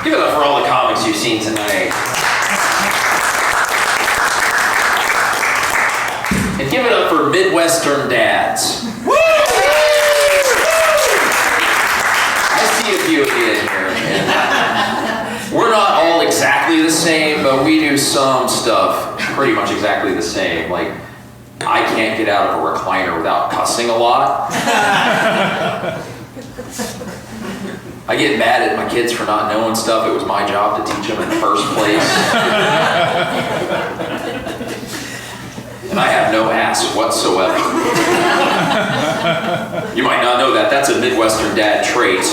Give it up for all the comics you've seen tonight. And give it up for Midwestern dads. I see a few of you in here. We're not all exactly the same, but we do some stuff pretty much exactly the same. Like, I can't get out of a recliner without cussing a lot. I get mad at my kids for not knowing stuff. It was my job to teach them in the first place. And I have no ass whatsoever. You might not know that. That's a Midwestern dad trait.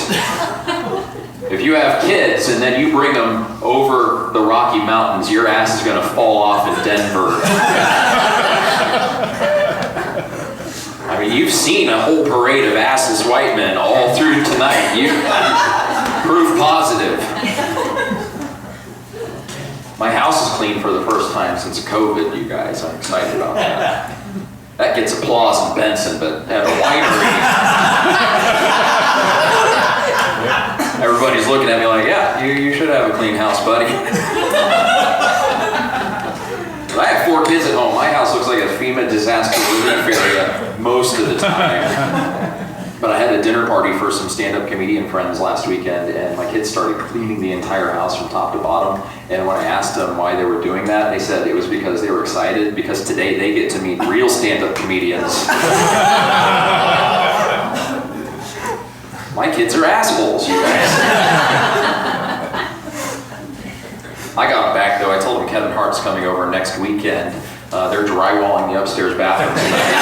If you have kids and then you bring them over the Rocky Mountains, your ass is going to fall off in Denver. I mean, you've seen a whole parade of assless white men all through tonight. You proof positive. My house is clean for the first time since COVID, you guys. I'm excited about that. That gets applause in Benson, but at a winery, everybody's looking at me like, yeah, you should have a clean house, buddy. I have 4 kids at home. My house looks like a FEMA disaster relief area most of the time. But I had a dinner party for some stand-up comedian friends last weekend, and my kids started cleaning the entire house from top to bottom. And when I asked them why they were doing that, they said it was because they were excited because today they get to meet real stand-up comedians. My kids are assholes, you guys. I got back though. I told them Kevin Hart's coming over next weekend. They're drywalling the upstairs bathroom tonight.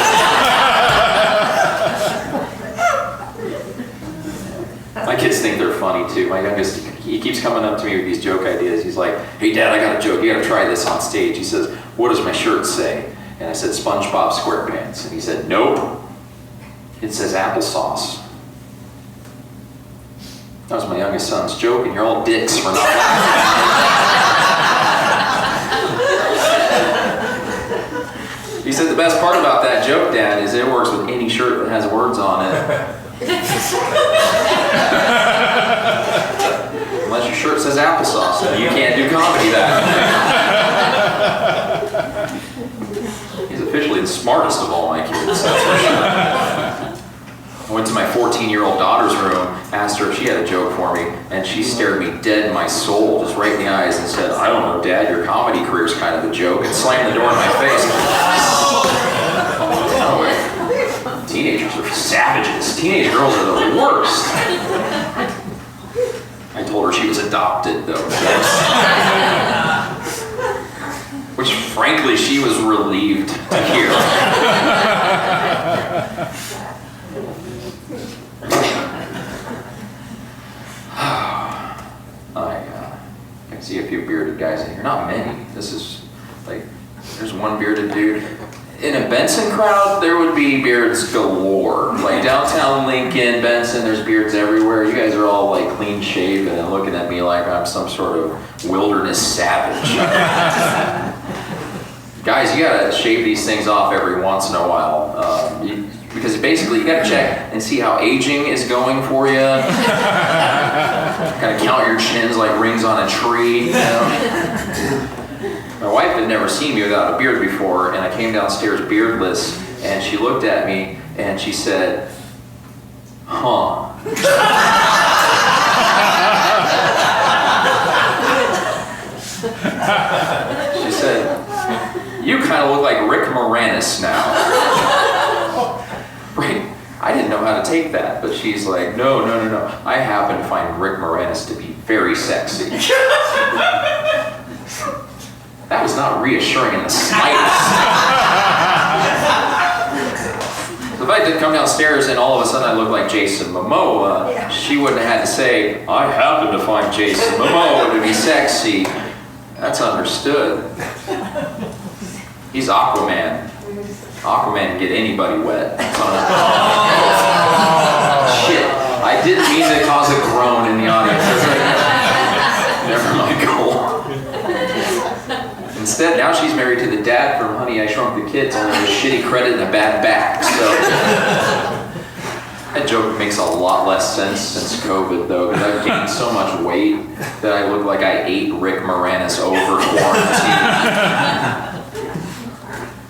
My kids think they're funny too. My youngest, he keeps coming up to me with these joke ideas. He's like, hey Dad, I got a joke. You gotta try this on stage. He says, what does my shirt say? And I said, SpongeBob SquarePants. And he said, nope. It says applesauce. That was my youngest son's joke, and you're all dicks for not laughing. He said the best part about that joke, Dad, is it works with any shirt that has words on it. Unless your shirt says applesauce, then you can't do comedy that way. He's officially the smartest of all my kids, that's for sure. I went to my 14-year-old daughter's room, asked her if she had a joke for me, and she stared me dead in my soul, just right in the eyes, and said, I don't know, Dad, your comedy career's kind of a joke, and slammed the door in my face. No way. Teenagers are savages. Teenage girls are the worst. I told her she was adopted, though. Which, frankly, she was relieved to hear. I see a few bearded guys in here. Not many. This is like, there's one bearded dude. In a Benson crowd, there would be beards galore. Like downtown Lincoln, Benson, there's beards everywhere. You guys are all like clean shaven and looking at me like I'm some sort of wilderness savage. Guys, you gotta shave these things off every once in a while. Because basically you gotta check and see how aging is going for you. Kind of count your chins like rings on a tree, you know? My wife had never seen me without a beard before, and I came downstairs beardless, and she looked at me and she said, huh. She said, you kind of look like Rick Moranis now. Right? I didn't know how to take that, but she's like, no. I happen to find Rick Moranis to be very sexy. That was not reassuring in the slightest. So if I did come downstairs and all of a sudden I looked like Jason Momoa, she wouldn't have had to say, I happen to find Jason Momoa to be sexy. That's understood. He's Aquaman. Aquaman can get anybody wet. Shit, I didn't mean to cause a groan in the audience. Never mind, go. Instead, now she's married to the dad from Honey, I Shrunk the Kids, only with shitty credit and a bad back. So That joke makes a lot less sense since COVID, though, because I've gained so much weight that I look like I ate Rick Moranis over quarantine.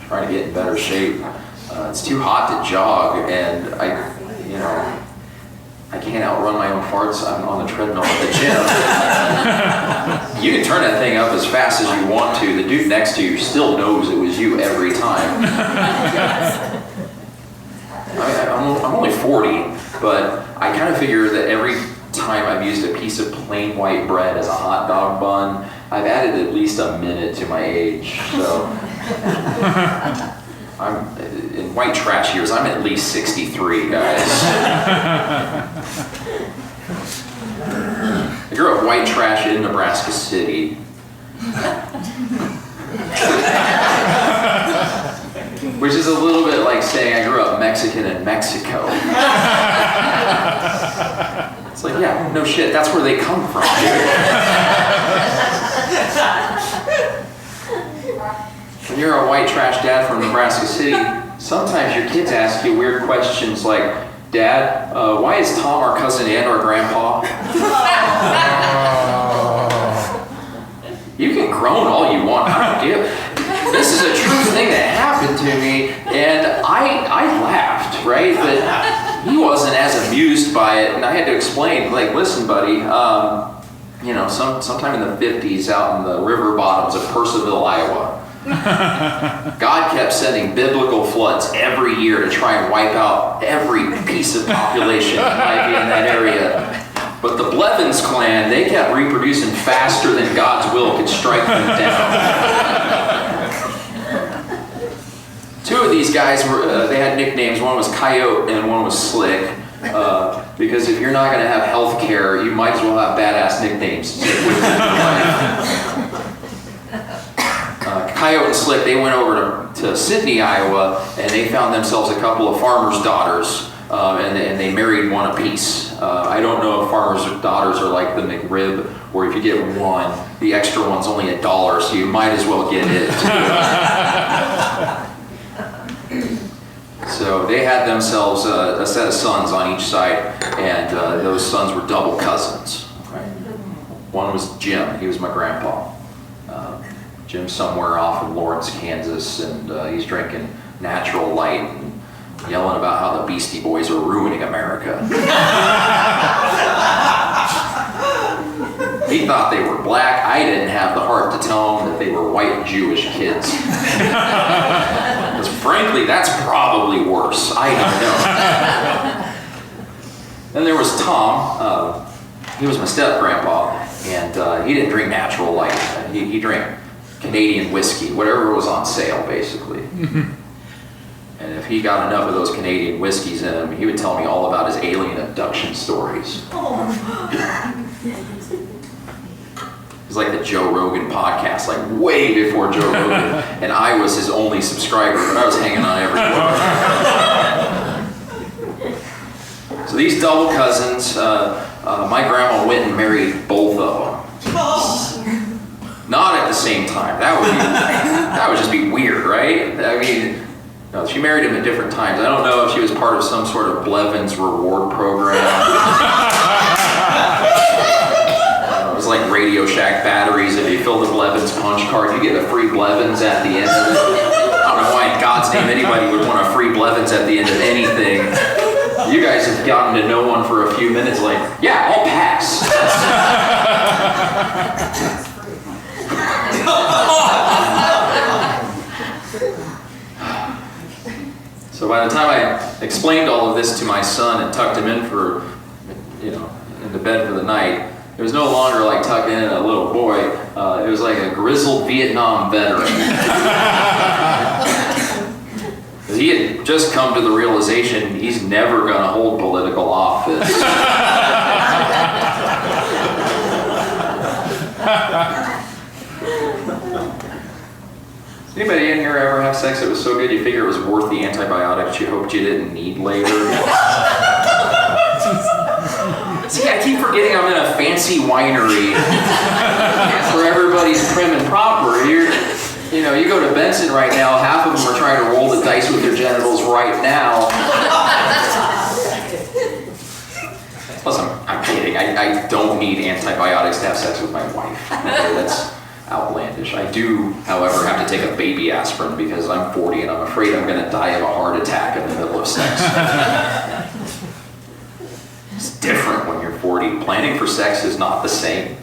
Trying to get in better shape. It's too hot to jog, and I can't outrun my own farts. I'm on the treadmill at the gym. You can turn that thing up as fast as you want to. The dude next to you still knows it was you every time. I'm only 40, but I kind of figure that every time I've used a piece of plain white bread as a hot dog bun, I've added at least a minute to my age. So I'm in white trash years. I'm at least 63, guys. I grew up white trash in Nebraska City. Which is a little bit like saying I grew up Mexican in Mexico. It's like, yeah, no shit, that's where they come from, dude. When you're a white trash dad from Nebraska City, sometimes your kids ask you weird questions like, Dad, why is Tom our cousin and our grandpa? You can groan all you want, I don't give. This is a true thing that happened to me, and I laughed, right? But he wasn't as amused by it, and I had to explain, like, listen, buddy, sometime in the 50s out in the river bottoms of Purcellville, Iowa, God kept sending biblical floods every year to try and wipe out every piece of population that might be in that area. But the Blevins clan, they kept reproducing faster than God's will could strike them down. Two of these guys they had nicknames. One was Coyote and one was Slick. Because if you're not going to have health care, you might as well have badass nicknames. Coyote and Slick, they went over to Sidney, Iowa, and they found themselves a couple of farmers' daughters, and they married one apiece. I don't know if farmers' daughters are like the McRib, where if you get one, the extra one's only $1, so you might as well get it. So they had themselves a set of sons on each side, and those sons were double cousins. Right? One was Jim, he was my grandpa. Jim's somewhere off in Lawrence, Kansas, and he's drinking Natural Light and yelling about how the Beastie Boys are ruining America. He thought they were black. I didn't have the heart to tell him that they were white Jewish kids. Because frankly, that's probably worse. I don't know. Then there was Tom. He was my step-grandpa, and he didn't drink Natural Light. He drank Canadian whiskey, whatever was on sale, basically. And if he got enough of those Canadian whiskeys in him, he would tell me all about his alien abduction stories. It's like the Joe Rogan podcast, like way before Joe Rogan, and I was his only subscriber, but I was hanging on every word. So these double cousins, my grandma went and married both of them. Not at the same time. That would just be weird, right? I mean, no, she married him at different times. I don't know if she was part of some sort of Blevins reward program. It was like Radio Shack batteries. If you fill the Blevins punch card, you get a free Blevins at the end of it. I don't know why in God's name anybody would want a free Blevins at the end of anything. You guys have gotten to know one for a few minutes, like, yeah, I'll pass. So by the time I explained all of this to my son and tucked him in for, into bed for the night, it was no longer like tucking in a little boy. It was like a grizzled Vietnam veteran. He had just come to the realization he's never going to hold political office. Does anybody in here ever have sex that was so good you figure it was worth the antibiotics you hoped you didn't need later? See, I keep forgetting I'm in a fancy winery where everybody's prim and proper. You go to Benson right now, half of them are trying to roll the dice with their genitals right now. Listen, I'm kidding. I don't need antibiotics to have sex with my wife. Okay, that's outlandish. I do, however, have to take a baby aspirin because I'm 40 and I'm afraid I'm going to die of a heart attack in the middle of sex. It's different when you're 40. Planning for sex is not the same.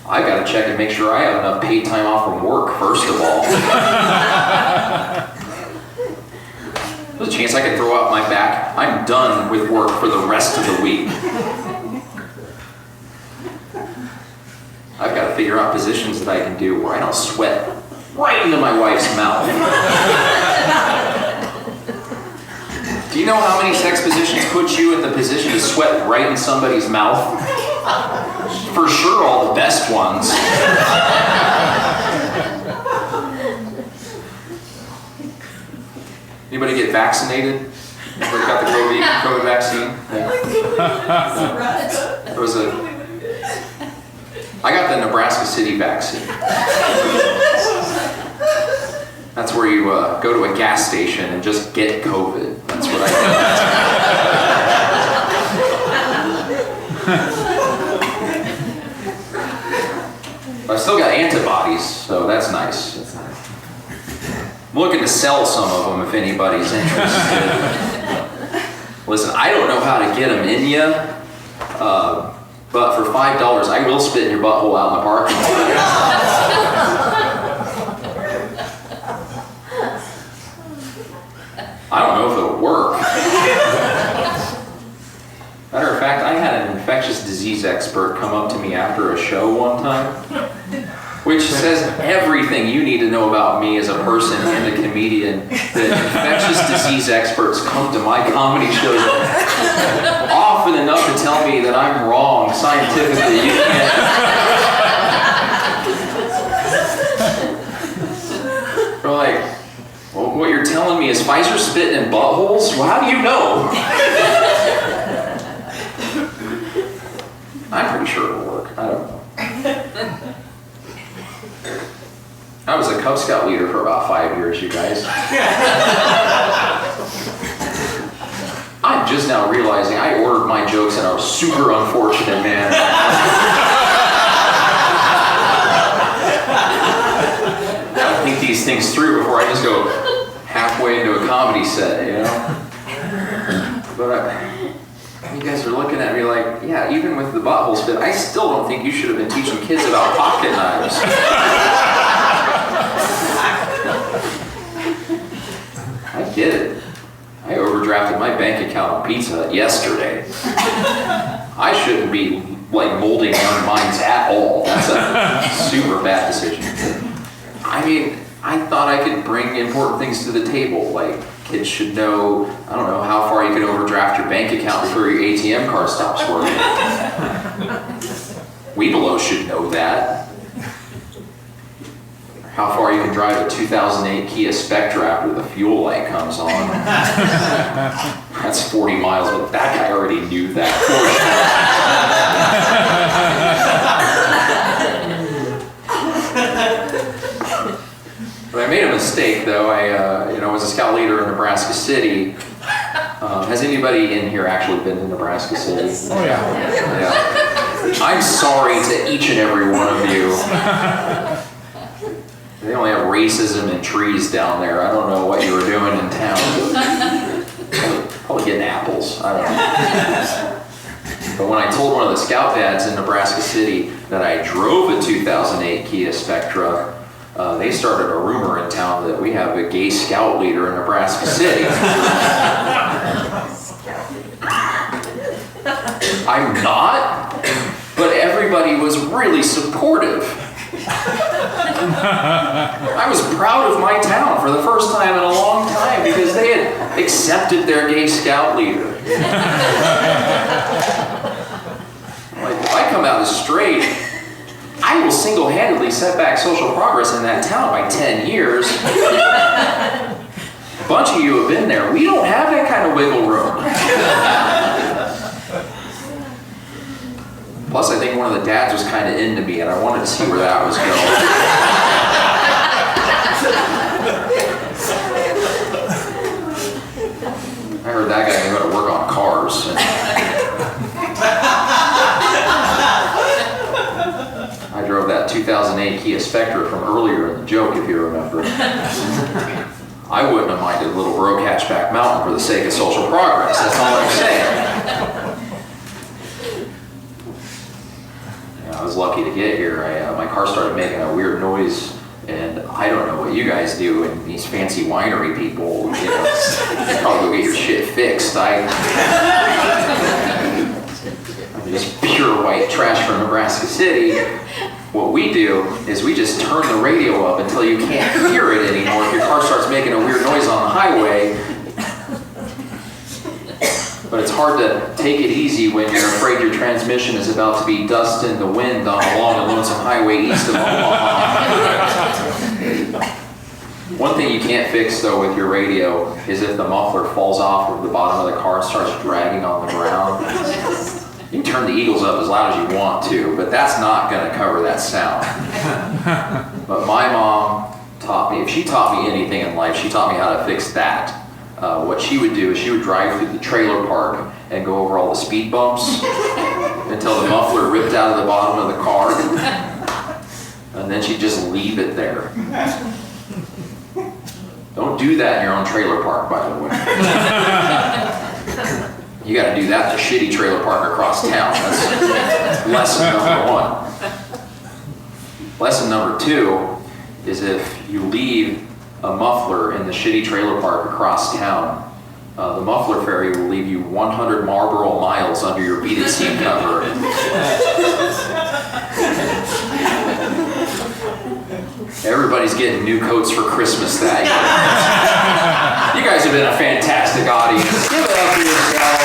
I got to check and make sure I have enough paid time off from work, first of all. There's a chance I can throw out my back. I'm done with work for the rest of the week. I've got to figure out positions that I can do where I don't sweat right into my wife's mouth. Do you know how many sex positions put you in the position to sweat right in somebody's mouth? For sure, all the best ones. Anybody get vaccinated? Anybody got the COVID vaccine? Yeah. I got the Nebraska City vaccine. That's where you go to a gas station and just get COVID. That's what I did. I've still got antibodies, so that's nice. I'm looking to sell some of them if anybody's interested. Listen, I don't know how to get them in you, but for $5, I will spit in your butthole out in the parking lot. I don't know if it'll work. Matter of fact, I had an infectious disease expert come up to me after a show one time, which says everything you need to know about me as a person and a comedian. That infectious disease experts come to my comedy shows often enough to tell me that I'm wrong scientifically. You can't. We're like, well, what you're telling me is Pfizer spitting in buttholes? Well, how do you know? I'm pretty sure it'll work. I don't know. I was a Cub Scout leader for about 5 years, you guys. I'm just now realizing I ordered my jokes in a super unfortunate manner. I think these things through before I just go halfway into a comedy set, you know? But you guys are looking at me like, yeah, even with the butthole spit, I still don't think you should have been teaching kids about pocket knives. I get it. I overdrafted my bank account on Pizza Hut yesterday. I shouldn't be like molding young minds at all. That's a super bad decision. I mean, I thought I could bring important things to the table, like kids should know, I don't know, how far you can overdraft your bank account before your ATM card stops working. We below should know that. How far you can drive a 2008 Kia Spectra after the fuel light comes on. That's 40 miles, but that guy already knew that But I made a mistake, though. I was a scout leader in Nebraska City. Has anybody in here actually been to Nebraska City? Oh, Yeah. I'm sorry to each and every one of you. They only have racism and trees down there. I don't know what you were doing in town. Probably getting apples. I don't know. But when I told one of the scout dads in Nebraska City that I drove a 2008 Kia Spectra, they started a rumor in town that we have a gay scout leader in Nebraska City. I'm not, but everybody was really supportive. I was proud of my town for the first time in a long time because they had accepted their gay scout leader. Like, if I come out as straight, I will single-handedly set back social progress in that town by 10 years. A bunch of you have been there. We don't have that kind of wiggle room. Plus, I think one of the dads was kind of into me, and I wanted to see where that was going. I heard that guy going to work on cars. 2008 Kia Spectra from earlier in the joke, if you remember. I wouldn't have minded a little broke hatchback mountain for the sake of social progress. That's all I'm saying. I was lucky to get here. My car started making a weird noise, and I don't know what you guys do, and these fancy winery people, you probably go get your shit fixed. I'm just pure white trash from Nebraska City. What we do is we just turn the radio up until you can't hear it anymore if your car starts making a weird noise on the highway. But it's hard to take it easy when you're afraid your transmission is about to be dust in the wind on a long and lonesome highway east of Omaha. One thing you can't fix, though, with your radio is if the muffler falls off of the bottom of the car and starts dragging on the ground. You can turn the Eagles up as loud as you want to, but that's not going to cover that sound. But my mom taught me, if she taught me anything in life, she taught me how to fix that. What she would do is she would drive through the trailer park and go over all the speed bumps until the muffler ripped out of the bottom of the car. And then she'd just leave it there. Don't do that in your own trailer park, by the way. You got to do that in a shitty trailer park across town. That's lesson number one. Lesson number two is if you leave a muffler in the shitty trailer park across town, the muffler fairy will leave you 100 Marlboro miles under your beaded seat cover. Everybody's getting new coats for Christmas that year. You guys have been a fantastic audience. Give it up for yourselves.